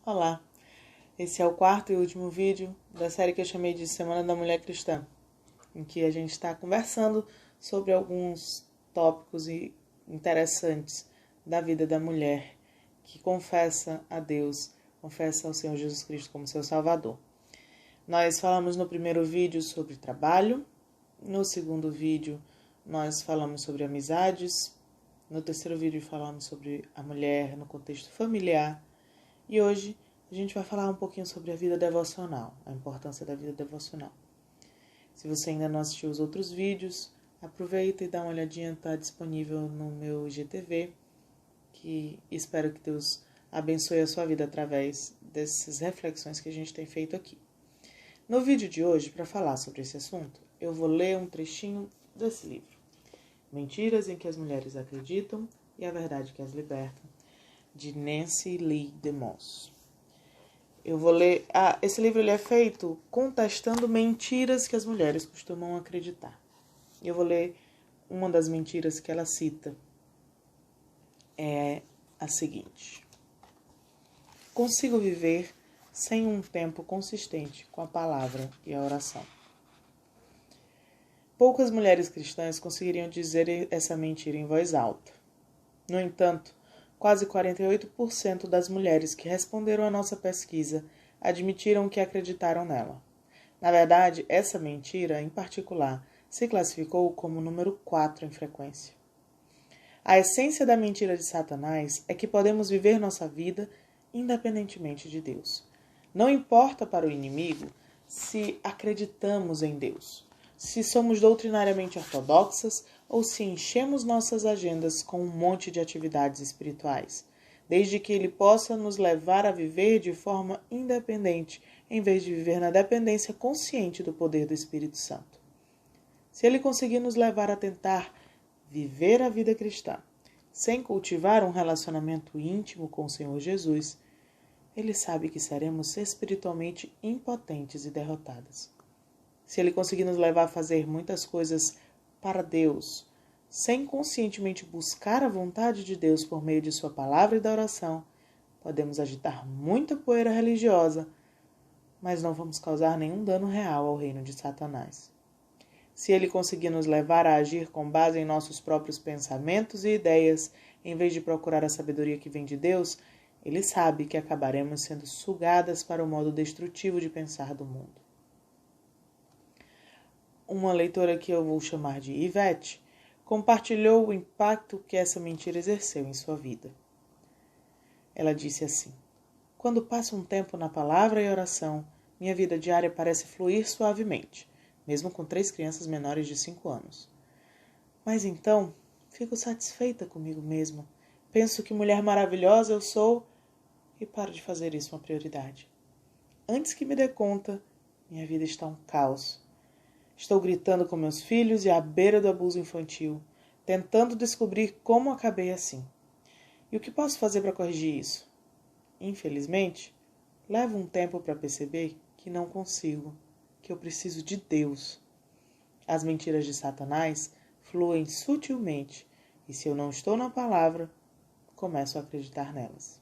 Olá, esse é o quarto e último vídeo da série que eu chamei de Semana da Mulher Cristã, em que a gente está conversando sobre alguns tópicos interessantes da vida da mulher que confessa a Deus, confessa ao Senhor Jesus Cristo como seu Salvador. Nós falamos no primeiro vídeo sobre trabalho, no segundo vídeo nós falamos sobre amizades, no terceiro vídeo falamos sobre a mulher no contexto familiar, e hoje a gente vai falar um pouquinho sobre a vida devocional, a importância da vida devocional. Se você ainda não assistiu os outros vídeos, aproveita e dá uma olhadinha, está disponível no meu IGTV, que espero que Deus abençoe a sua vida através dessas reflexões que a gente tem feito aqui. No vídeo de hoje, para falar sobre esse assunto, eu vou ler um trechinho desse livro, Mentiras em que as Mulheres Acreditam e a Verdade que as Liberta, de Nancy Lee DeMoss. Eu vou ler... esse livro ele é feito contestando mentiras que as mulheres costumam acreditar. Eu vou ler uma das mentiras que ela cita. É a seguinte: consigo viver sem um tempo consistente com a palavra e a oração. Poucas mulheres cristãs conseguiriam dizer essa mentira em voz alta. No entanto, quase 48% das mulheres que responderam à nossa pesquisa admitiram que acreditaram nela. Na verdade, essa mentira, em particular, se classificou como número 4 em frequência. A essência da mentira de Satanás é que podemos viver nossa vida independentemente de Deus. Não importa para o inimigo se acreditamos em Deus, se somos doutrinariamente ortodoxas ou se enchemos nossas agendas com um monte de atividades espirituais, desde que ele possa nos levar a viver de forma independente, em vez de viver na dependência consciente do poder do Espírito Santo. Se ele conseguir nos levar a tentar viver a vida cristã, sem cultivar um relacionamento íntimo com o Senhor Jesus, ele sabe que seremos espiritualmente impotentes e derrotadas. Se ele conseguir nos levar a fazer muitas coisas para Deus, sem conscientemente buscar a vontade de Deus por meio de sua palavra e da oração, podemos agitar muita poeira religiosa, mas não vamos causar nenhum dano real ao reino de Satanás. Se ele conseguir nos levar a agir com base em nossos próprios pensamentos e ideias, em vez de procurar a sabedoria que vem de Deus, ele sabe que acabaremos sendo sugadas para o modo destrutivo de pensar do mundo. Uma leitora que eu vou chamar de Ivete compartilhou o impacto que essa mentira exerceu em sua vida. Ela disse assim: quando passo um tempo na palavra e oração, minha vida diária parece fluir suavemente, mesmo com 3 crianças menores de 5 anos. Mas então, fico satisfeita comigo mesma, penso que mulher maravilhosa eu sou e paro de fazer isso uma prioridade. Antes que me dê conta, minha vida está um caos. Estou gritando com meus filhos e à beira do abuso infantil, tentando descobrir como acabei assim. E o que posso fazer para corrigir isso? Infelizmente, levo um tempo para perceber que não consigo, que eu preciso de Deus. As mentiras de Satanás fluem sutilmente, e se eu não estou na palavra, começo a acreditar nelas.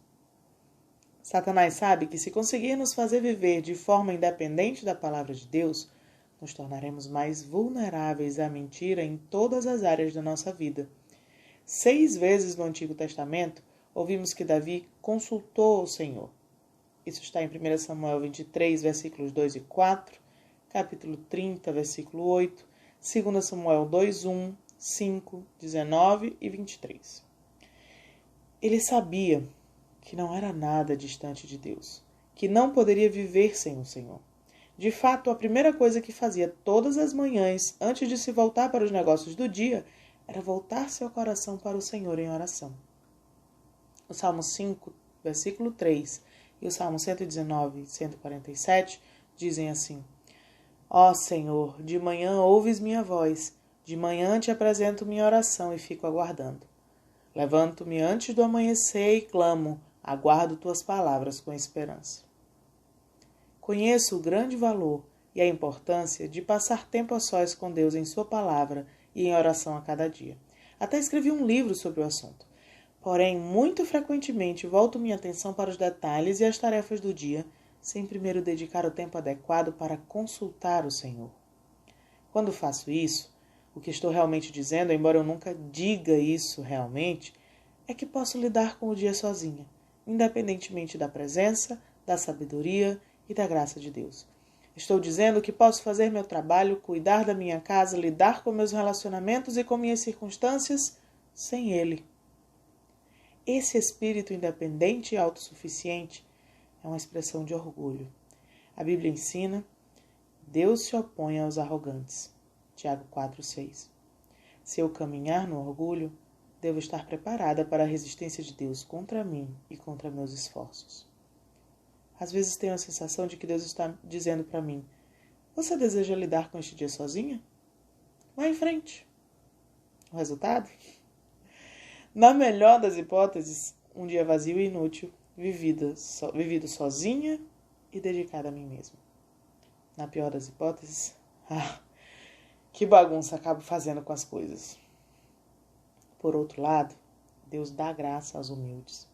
Satanás sabe que se conseguir nos fazer viver de forma independente da palavra de Deus, nos tornaremos mais vulneráveis à mentira em todas as áreas da nossa vida. 6 vezes no Antigo Testamento, ouvimos que Davi consultou o Senhor. Isso está em 1 Samuel 23, versículos 2 e 4, capítulo 30, versículo 8, 2 Samuel 2, 1, 5, 19 e 23. Ele sabia que não era nada distante de Deus, que não poderia viver sem o Senhor. De fato, a primeira coisa que fazia todas as manhãs, antes de se voltar para os negócios do dia, era voltar seu coração para o Senhor em oração. O Salmo 5, versículo 3 e o Salmo 119 e 147 dizem assim: ó Senhor, de manhã ouves minha voz, de manhã te apresento minha oração e fico aguardando. Levanto-me antes do amanhecer e clamo, aguardo tuas palavras com esperança. Conheço o grande valor e a importância de passar tempo a sós com Deus em sua palavra e em oração a cada dia. Até escrevi um livro sobre o assunto. Porém, muito frequentemente volto minha atenção para os detalhes e as tarefas do dia, sem primeiro dedicar o tempo adequado para consultar o Senhor. Quando faço isso, o que estou realmente dizendo, embora eu nunca diga isso realmente, é que posso lidar com o dia sozinha, independentemente da presença, da sabedoria e da graça de Deus. Estou dizendo que posso fazer meu trabalho, cuidar da minha casa, lidar com meus relacionamentos e com minhas circunstâncias sem Ele. Esse espírito independente e autossuficiente é uma expressão de orgulho. A Bíblia ensina: Deus se opõe aos arrogantes. Tiago 4,6. Se eu caminhar no orgulho, devo estar preparada para a resistência de Deus contra mim e contra meus esforços. Às vezes tenho a sensação de que Deus está dizendo para mim: você deseja lidar com este dia sozinha? Vá em frente. O resultado? Na melhor das hipóteses, um dia vazio e inútil, vivido sozinha e dedicada a mim mesma. Na pior das hipóteses, que bagunça acabo fazendo com as coisas. Por outro lado, Deus dá graça aos humildes.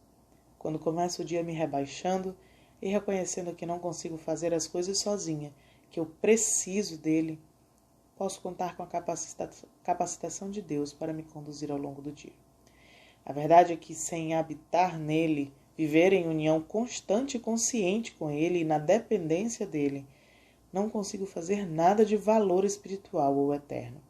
Quando começo o dia me rebaixando e reconhecendo que não consigo fazer as coisas sozinha, que eu preciso dele, posso contar com a capacitação de Deus para me conduzir ao longo do dia. A verdade é que sem habitar nele, viver em união constante e consciente com ele e na dependência dele, não consigo fazer nada de valor espiritual ou eterno.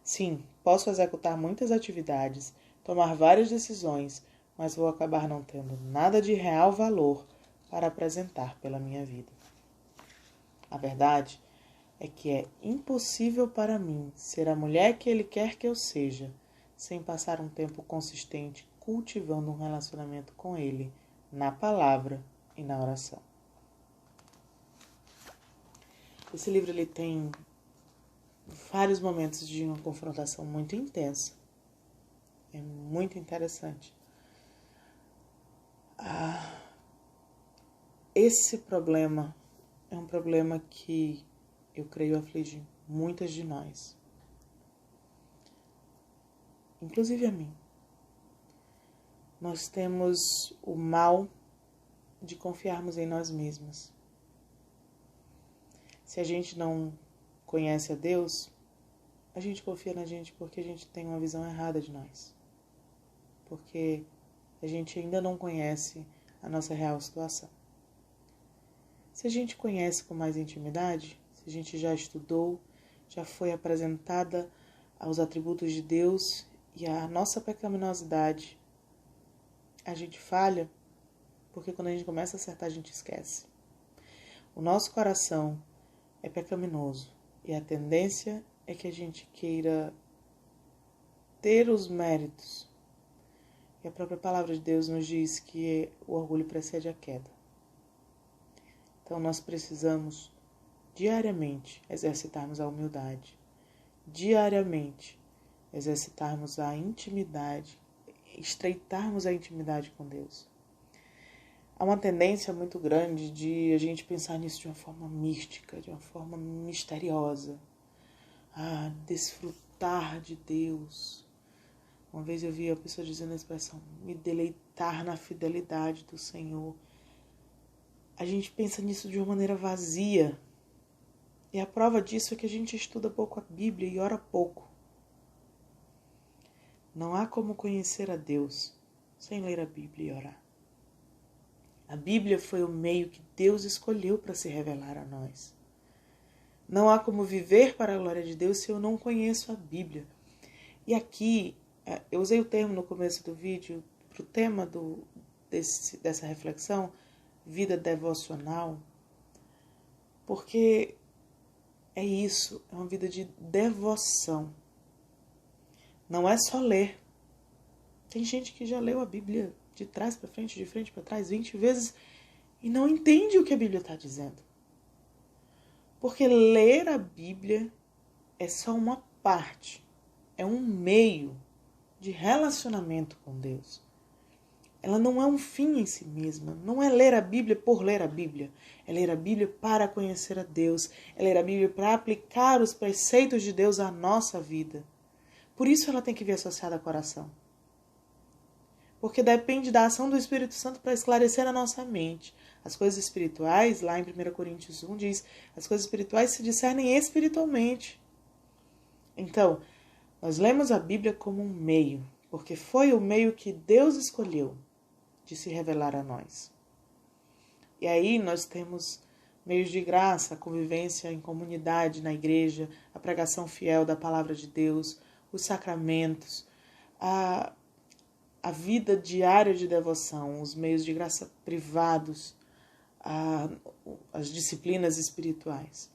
Sim, posso executar muitas atividades, tomar várias decisões, mas vou acabar não tendo nada de real valor para apresentar pela minha vida. A verdade é que é impossível para mim ser a mulher que ele quer que eu seja, sem passar um tempo consistente cultivando um relacionamento com ele, na palavra e na oração. Esse livro ele tem vários momentos de uma confrontação muito intensa. É muito interessante. Esse problema é um problema que eu creio aflige muitas de nós. Inclusive a mim. Nós temos o mal de confiarmos em nós mesmas. Se a gente não conhece a Deus, a gente confia na gente porque a gente tem uma visão errada de nós. Porque a gente ainda não conhece a nossa real situação. Se a gente conhece com mais intimidade, se a gente já estudou, já foi apresentada aos atributos de Deus e a nossa pecaminosidade, a gente falha, porque quando a gente começa a acertar, a gente esquece. O nosso coração é pecaminoso e a tendência é que a gente queira ter os méritos. E a própria palavra de Deus nos diz que o orgulho precede a queda. Então nós precisamos diariamente exercitarmos a humildade, diariamente exercitarmos a intimidade, estreitarmos a intimidade com Deus. Há uma tendência muito grande de a gente pensar nisso de uma forma mística, de uma forma misteriosa. Desfrutar de Deus. Uma vez eu vi a pessoa dizendo a expressão, me deleitar na fidelidade do Senhor. A gente pensa nisso de uma maneira vazia. E a prova disso é que a gente estuda pouco a Bíblia e ora pouco. Não há como conhecer a Deus sem ler a Bíblia e orar. A Bíblia foi o meio que Deus escolheu para se revelar a nós. Não há como viver para a glória de Deus se eu não conheço a Bíblia. E aqui, eu usei o termo no começo do vídeo, para o tema dessa reflexão, vida devocional, porque é isso, é uma vida de devoção. Não é só ler. Tem gente que já leu a Bíblia de trás para frente, de frente para trás, 20 vezes e não entende o que a Bíblia está dizendo. Porque ler a Bíblia é só uma parte, é um meio de relacionamento com Deus. Ela não é um fim em si mesma, não é ler a Bíblia por ler a Bíblia, é ler a Bíblia para conhecer a Deus, é ler a Bíblia para aplicar os preceitos de Deus à nossa vida. Por isso ela tem que vir associada ao coração. porque depende da ação do Espírito Santo para esclarecer a nossa mente. As coisas espirituais, lá em 1 Coríntios 1, diz, as coisas espirituais se discernem espiritualmente. Então, nós lemos a Bíblia como um meio, porque foi o meio que Deus escolheu de se revelar a nós. E aí nós temos meios de graça, a convivência em comunidade, na igreja, a pregação fiel da palavra de Deus, os sacramentos, a vida diária de devoção, os meios de graça privados, as disciplinas espirituais.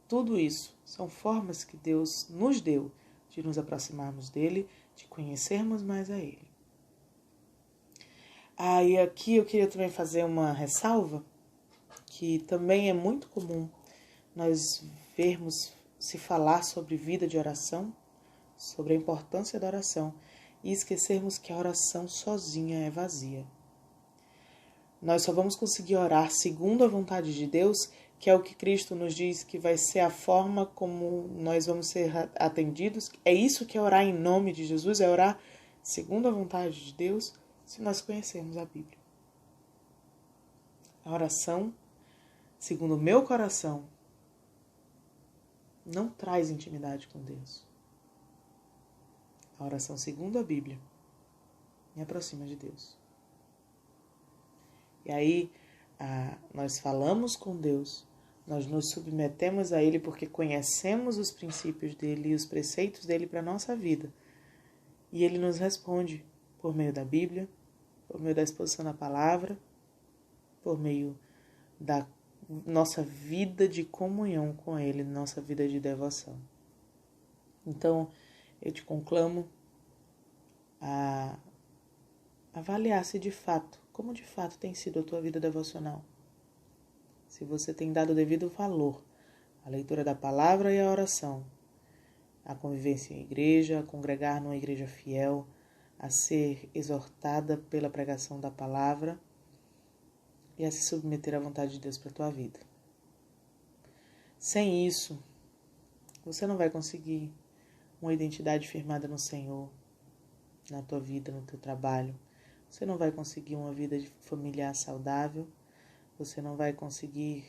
Tudo isso são formas que Deus nos deu de nos aproximarmos dele, de conhecermos mais a ele. E aqui eu queria também fazer uma ressalva, que também é muito comum nós vermos se falar sobre vida de oração, sobre a importância da oração, e esquecermos que a oração sozinha é vazia. Nós só vamos conseguir orar segundo a vontade de Deus, que é o que Cristo nos diz que vai ser a forma como nós vamos ser atendidos. É isso que é orar em nome de Jesus, é orar segundo a vontade de Deus, se nós conhecermos a Bíblia. A oração, segundo o meu coração, não traz intimidade com Deus. A oração segundo a Bíblia me aproxima de Deus. E aí nós falamos com Deus, nós nos submetemos a Ele porque conhecemos os princípios dEle e os preceitos dEle para a nossa vida. E Ele nos responde por meio da Bíblia, por meio da exposição da palavra, por meio da nossa vida de comunhão com Ele, nossa vida de devoção. Então, eu te conclamo a avaliar se de fato, como de fato tem sido a tua vida devocional. Se você tem dado o devido valor à leitura da palavra e à oração, à convivência em igreja, a congregar numa igreja fiel, a ser exortada pela pregação da palavra e a se submeter à vontade de Deus para a tua vida. Sem isso, você não vai conseguir uma identidade firmada no Senhor, na tua vida, no teu trabalho. Você não vai conseguir uma vida familiar saudável. Você não vai conseguir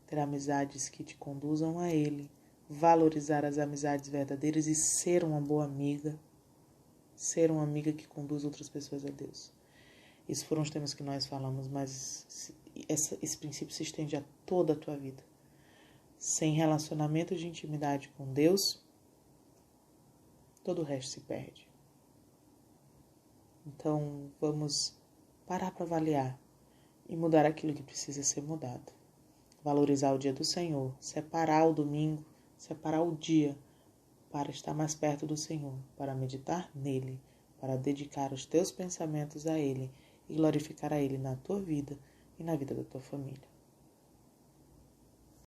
ter amizades que te conduzam a Ele, valorizar as amizades verdadeiras e ser uma boa amiga. Ser uma amiga que conduz outras pessoas a Deus. Esses foram os temas que nós falamos, mas esse princípio se estende a toda a tua vida. Sem relacionamento de intimidade com Deus, todo o resto se perde. Então, vamos parar para avaliar e mudar aquilo que precisa ser mudado. Valorizar o dia do Senhor, separar o domingo, separar o dia para estar mais perto do Senhor, para meditar nele, para dedicar os teus pensamentos a Ele e glorificar a Ele na tua vida e na vida da tua família.